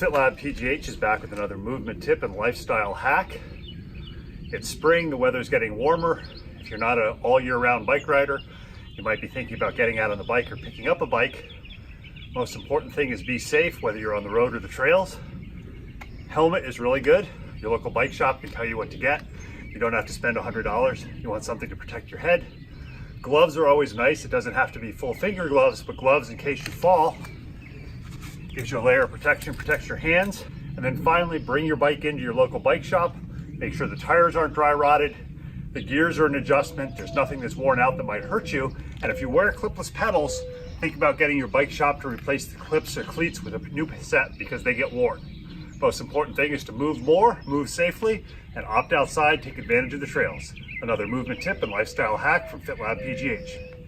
FitLab PGH is back with another movement tip and lifestyle hack. It's spring, the weather's getting warmer. If you're not an all year round bike rider, you might be thinking about getting out on the bike or picking up a bike. Most important thing is be safe, whether you're on the road or the trails. Helmet is really good. Your local bike shop can tell you what to get. You don't have to spend $100. You want something to protect your head. Gloves are always nice. It doesn't have to be full finger gloves, but gloves in case you fall. Gives you a layer of protection, protects your hands. And then finally, bring your bike into your local bike shop. Make sure the tires aren't dry rotted. The gears are an adjustment. There's nothing that's worn out that might hurt you. And if you wear clipless pedals, think about getting your bike shop to replace the clips or cleats with a new set because they get worn. Most important thing is to move more, move safely, and opt outside, take advantage of the trails. Another movement tip and lifestyle hack from FitLab PGH.